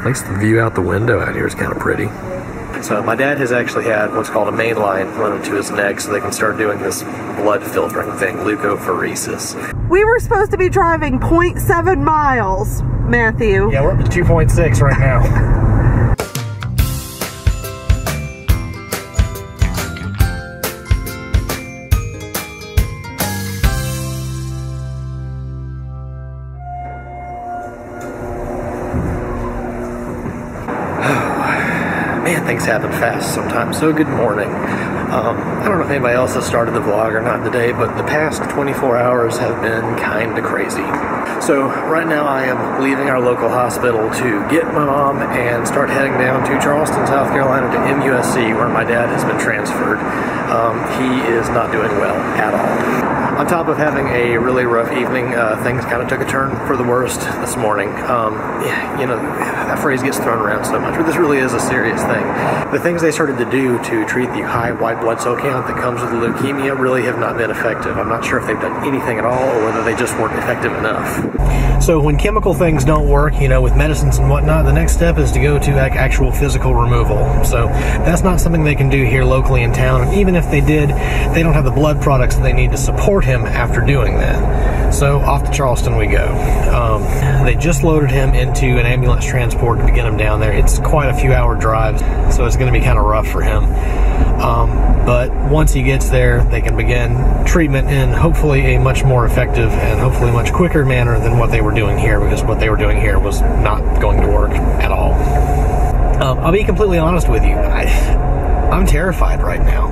At least the view out the window out here is kind of pretty. So my dad has actually had what's called a main line run into his neck so they can start doing this blood filtering thing, leukophoresis. We were supposed to be driving 0.7 miles, Matthew. Yeah, we're up to 2.6 right now. Man, things happen fast sometimes. So good morning. I don't know if anybody else has started the vlog or not today, but the past 24 hours have been kind of crazy. So right now I am leaving our local hospital to get my mom and start heading down to Charleston, South Carolina to MUSC, where my dad has been transferred. He is not doing well at all. On top of having a really rough evening, things kind of took a turn for the worst this morning. You know, that phrase gets thrown around so much, but this really is a serious thing. The things they started to do to treat the high white blood cell count that comes with leukemia really have not been effective. I'm not sure if they've done anything at all or whether they just weren't effective enough. So when chemical things don't work, you know, with medicines and whatnot, the next step is to go to actual physical removal. So that's not something they can do here locally in town, and even if they did, they don't have the blood products that they need to support him after doing that. So off to Charleston we go. They just loaded him into an ambulance transport to get him down there. It's quite a few hour drive, so it's going to be kind of rough for him. But once he gets there, they can begin treatment in hopefully a much more effective and hopefully much quicker manner than what they were doing here, because what they were doing here was not going to work at all. I'll be completely honest with you. I'm terrified right now.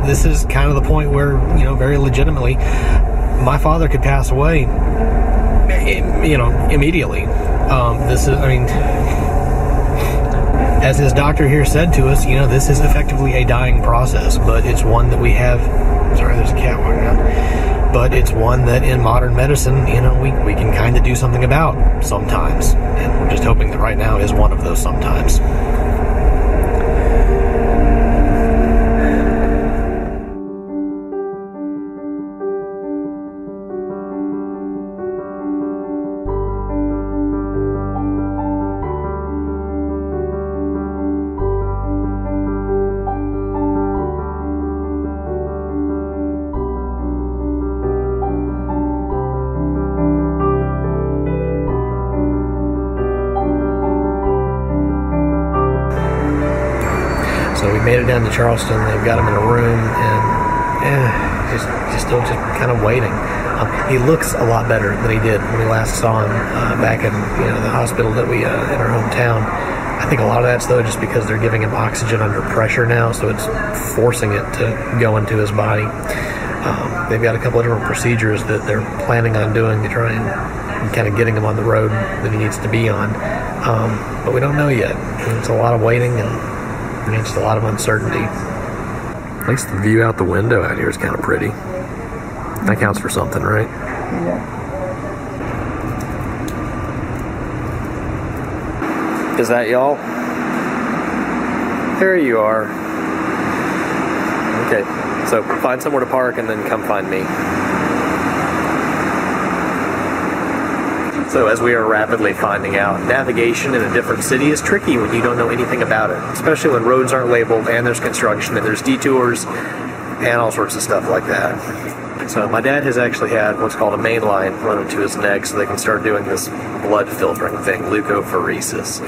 This is kind of the point where, you know, very legitimately, my father could pass away, you know, immediately. This is, I mean, as his doctor here said to us, you know, this is effectively a dying process, but it's one that we have, sorry, there's a cat walking out, but it's one that in modern medicine, you know, we can kind of do something about sometimes, and we're just hoping that right now is one of those sometimes. So we made it down to Charleston. They've got him in a room, and he's still just kind of waiting. He looks a lot better than he did when we last saw him back in, you know, the hospital that we in our hometown. I think a lot of that's though just because they're giving him oxygen under pressure now, so it's forcing it to go into his body. They've got a couple of different procedures that they're planning on doing to try and kind of getting him on the road that he needs to be on, but we don't know yet. It's a lot of waiting and just a lot of uncertainty. At least the view out the window out here is kind of pretty. That counts for something, right? Yeah. Is that y'all? There you are. Okay, so find somewhere to park and then come find me. So as we are rapidly finding out, navigation in a different city is tricky when you don't know anything about it, especially when roads aren't labeled and there's construction and there's detours and all sorts of stuff like that. So my dad has actually had what's called a main line run into his neck so they can start doing this blood filtering thing, leukophoresis.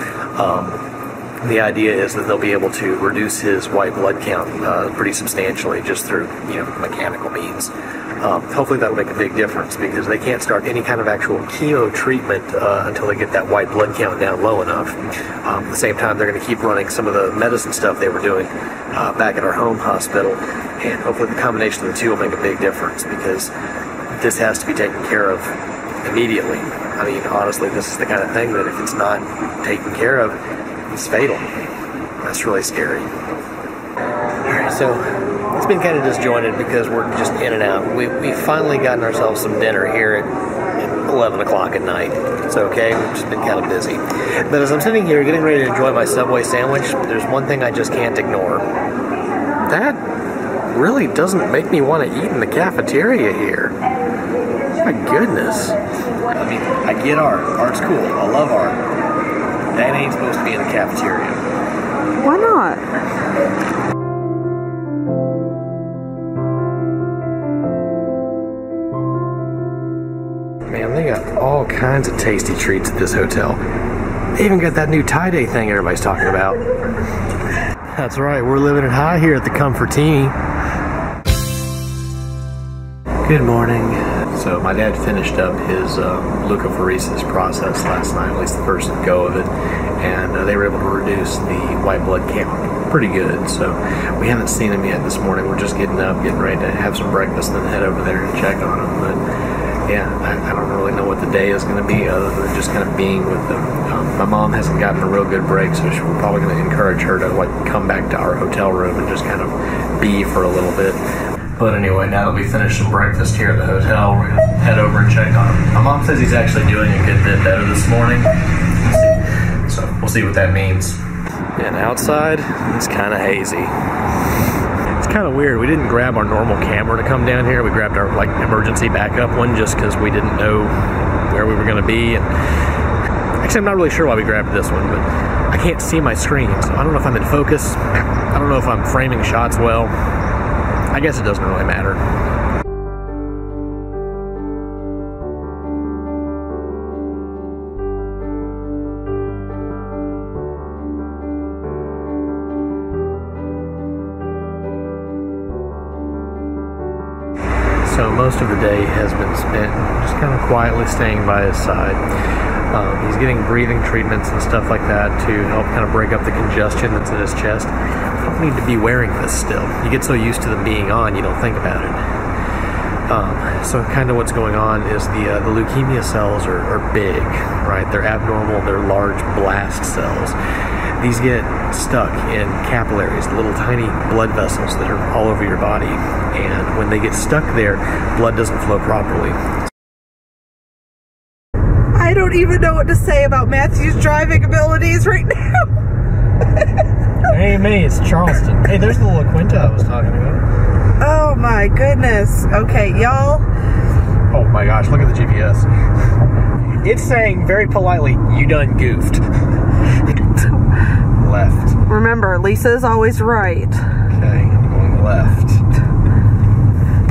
The idea is that they'll be able to reduce his white blood count pretty substantially just through, you know, mechanical means. Hopefully that'll make a big difference because they can't start any kind of actual chemo treatment until they get that white blood count down low enough. At the same time, they're going to keep running some of the medicine stuff they were doing back at our home hospital, and hopefully the combination of the two will make a big difference because this has to be taken care of immediately. I mean, honestly, this is the kind of thing that if it's not taken care of, it's fatal. That's really scary. Alright, so it's been kind of disjointed because we're just in and out. We've finally gotten ourselves some dinner here at 11 o'clock at night. It's okay, we've just been kind of busy. But as I'm sitting here getting ready to enjoy my Subway sandwich, there's one thing I just can't ignore. That really doesn't make me want to eat in the cafeteria here. My goodness. I mean, I get art. Art's cool. I love art. That ain't supposed to be in the cafeteria. Why not? Man, they got all kinds of tasty treats at this hotel. They even got that new tie-dye thing everybody's talking about. That's right, we're living it high here at the Comfortini. Good morning. So my dad finished up his leukapheresis process last night, at least the first go of it, and they were able to reduce the white blood count pretty good. So we haven't seen him yet this morning. We're just getting up, getting ready to have some breakfast, and then head over there and check on him. But yeah, I don't really know what the day is going to be other than just kind of being with them. My mom hasn't gotten a real good break, so we're probably going to encourage her to like come back to our hotel room and just kind of be for a little bit. But anyway, now that we finished some breakfast here at the hotel, we're going to head over and check on him. My mom says he's actually doing a good bit better this morning. So we'll see what that means. And outside, it's kind of hazy. It's kind of weird. We didn't grab our normal camera to come down here. We grabbed our like emergency backup one just because we didn't know where we were going to be. And actually, I'm not really sure why we grabbed this one, but I can't see my screen, so I don't know if I'm in focus. I don't know if I'm framing shots well. I guess it doesn't really matter. So most of the day has been spent just kind of quietly staying by his side. He's getting breathing treatments and stuff like that to help kind of break up the congestion that's in his chest. I don't need to be wearing this still. You get so used to them being on, you don't think about it. So kind of what's going on is the leukemia cells are big, right? They're abnormal, they're large blast cells. These get stuck in capillaries, little tiny blood vessels that are all over your body. And when they get stuck there, blood doesn't flow properly. I don't even know what to say about Matthew's driving abilities right now. Hey, me, it's Charleston. Hey, there's the little Quinta I was talking about. Oh my goodness. Okay, y'all. Oh my gosh, look at the GPS. It's saying very politely, you done goofed. Left. Remember, Lisa's always right. Okay, I'm going left.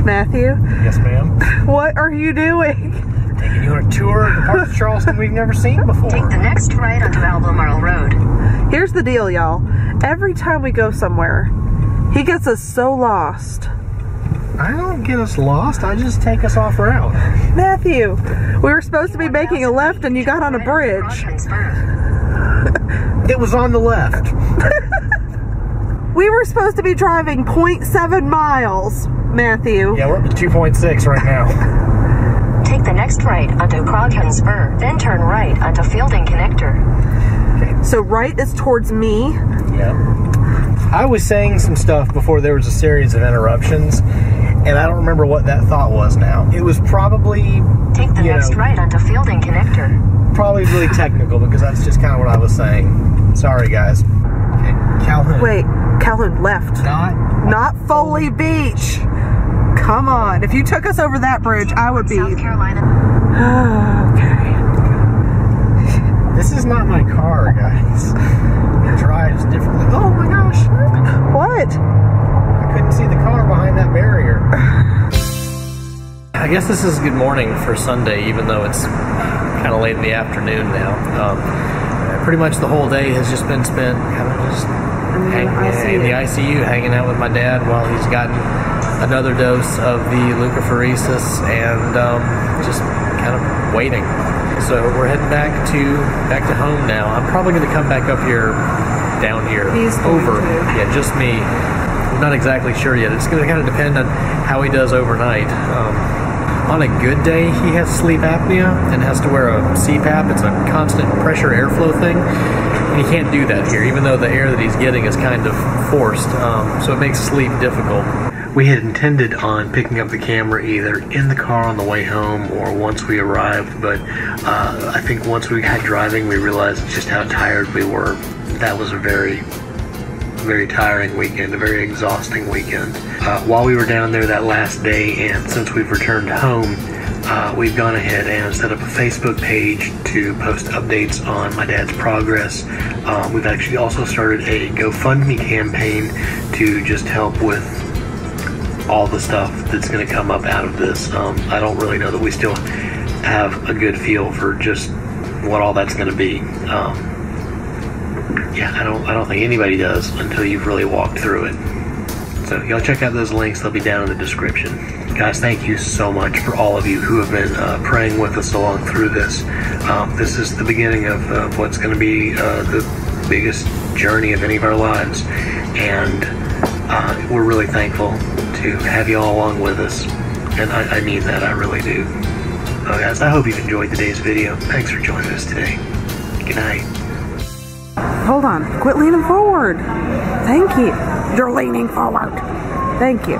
Matthew? Yes, ma'am? What are you doing? Taking you on a tour of the parts of Charleston we've never seen before. Take the next right onto Albemarle Road. Here's the deal, y'all. Every time we go somewhere, he gets us so lost. I don't get us lost. I just take us off route. Matthew, we were supposed to be making a left and you got on a bridge. It was on the left. We were supposed to be driving 0.7 miles, Matthew. Yeah, we're up to 2.6 right now. Take the next right onto Croghan Spur, then turn right onto Fielding Connector. Okay. So right is towards me. Yeah. I was saying some stuff before there was a series of interruptions, and I don't remember what that thought was now. It was probably... Take the next right onto Fielding Connector. Probably really technical, because that's just kind of what I was saying. Sorry, guys. Okay, Calhoun. Wait, Calhoun left. Not Foley Beach. Come on. If you took us over that bridge, I would be... South Carolina. Okay. This is not my car, guys. It drives differently. Oh my gosh. What? I couldn't see the car behind that barrier. I guess this is good morning for Sunday, even though it's kind of late in the afternoon now. Pretty much the whole day has just been spent kind of just in the ICU, hanging out with my dad while he's gotten another dose of the leukapheresis and just kind of waiting. So we're heading back to home now. I'm probably going to come back up here, down here, over. Yeah, just me. I'm not exactly sure yet. It's going to kind of depend on how he does overnight. On a good day, he has sleep apnea and has to wear a CPAP. It's a constant pressure airflow thing. And he can't do that here, even though the air that he's getting is kind of forced. So it makes sleep difficult. We had intended on picking up the camera either in the car on the way home or once we arrived, but I think once we got driving, we realized just how tired we were. That was a very, very tiring weekend, a very exhausting weekend. While we were down there that last day, and since we've returned home, we've gone ahead and set up a Facebook page to post updates on my dad's progress. We've actually also started a GoFundMe campaign to just help with all the stuff that's going to come up out of this. I don't really know that we still have a good feel for just what all that's going to be. Yeah, I don't think anybody does until you've really walked through it. So y'all check out those links. They'll be down in the description. Guys, thank you so much for all of you who have been praying with us along through this. This is the beginning of what's going to be the biggest journey of any of our lives. And we're really thankful to have you all along with us. And I mean that, I really do. Guys, I hope you've enjoyed today's video. Thanks for joining us today. Good night. Hold on. Quit leaning forward. Thank you. You're leaning forward. Thank you.